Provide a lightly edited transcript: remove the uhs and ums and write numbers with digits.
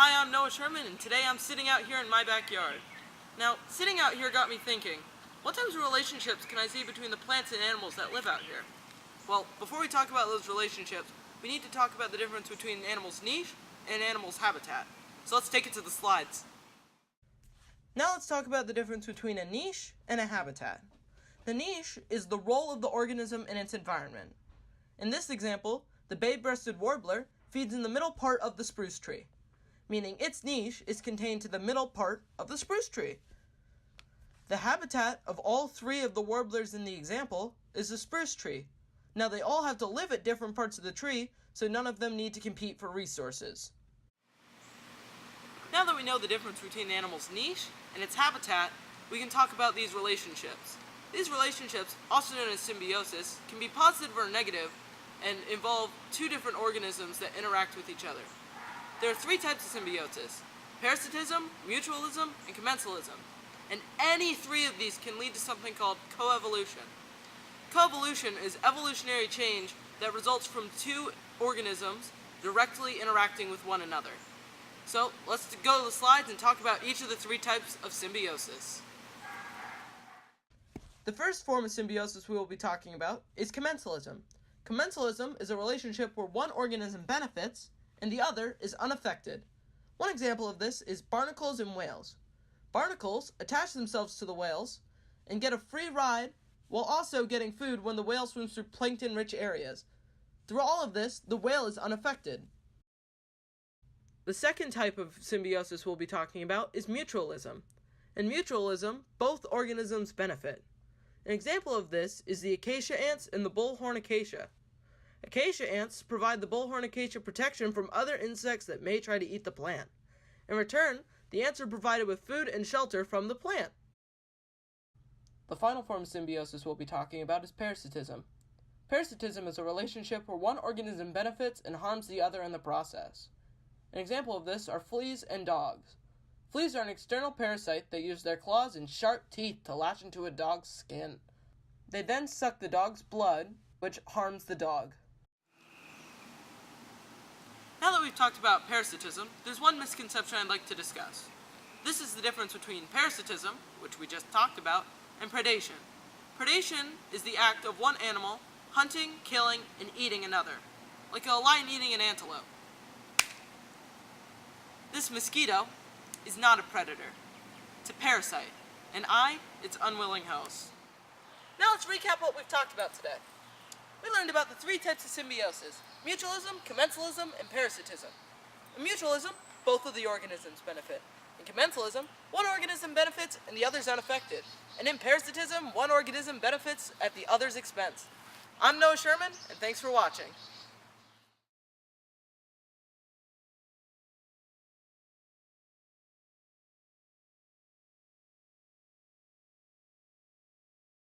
Hi, I'm Noah Sherman, and today I'm sitting out here in my backyard. Now, sitting out here got me thinking, what types of relationships can I see between the plants and animals that live out here? Well, before we talk about those relationships, we need to talk about the difference between an animal's niche and an animal's habitat. So let's take it to the slides. Now let's talk about the difference between a niche and a habitat. The niche is the role of the organism in its environment. In this example, the bay-breasted warbler feeds in the middle part of the spruce tree, meaning its niche is contained to the middle part of the spruce tree. The habitat of all three of the warblers in the example is the spruce tree. Now they all have to live at different parts of the tree, so none of them need to compete for resources. Now that we know the difference between the animal's niche and its habitat, we can talk about these relationships. These relationships, also known as symbiosis, can be positive or negative and involve two different organisms that interact with each other. There are three types of symbiosis: parasitism, mutualism, and commensalism. And any three of these can lead to something called coevolution. Coevolution is evolutionary change that results from two organisms directly interacting with one another. So let's go to the slides and talk about each of the three types of symbiosis. The first form of symbiosis we will be talking about is commensalism. Commensalism is a relationship where one organism benefits and the other is unaffected. One example of this is barnacles and whales. Barnacles attach themselves to the whales and get a free ride while also getting food when the whale swims through plankton-rich areas. Through all of this, the whale is unaffected. The second type of symbiosis we'll be talking about is mutualism. In mutualism, both organisms benefit. An example of this is the acacia ants and the bullhorn acacia. Acacia ants provide the bullhorn acacia protection from other insects that may try to eat the plant. In return, the ants are provided with food and shelter from the plant. The final form of symbiosis we'll be talking about is parasitism. Parasitism is a relationship where one organism benefits and harms the other in the process. An example of this are fleas and dogs. Fleas are an external parasite that use their claws and sharp teeth to latch into a dog's skin. They then suck the dog's blood, which harms the dog. Now that we've talked about parasitism, there's one misconception I'd like to discuss. This is the difference between parasitism, which we just talked about, and predation. Predation is the act of one animal hunting, killing, and eating another, like a lion eating an antelope. This mosquito is not a predator. It's a parasite, and its unwilling host. Now let's recap what we've talked about today. We learned about the three types of symbiosis: mutualism, commensalism, and parasitism. In mutualism, both of the organisms benefit. In commensalism, one organism benefits and the other is unaffected. And in parasitism, one organism benefits at the other's expense. I'm Noah Sherman, and thanks for watching.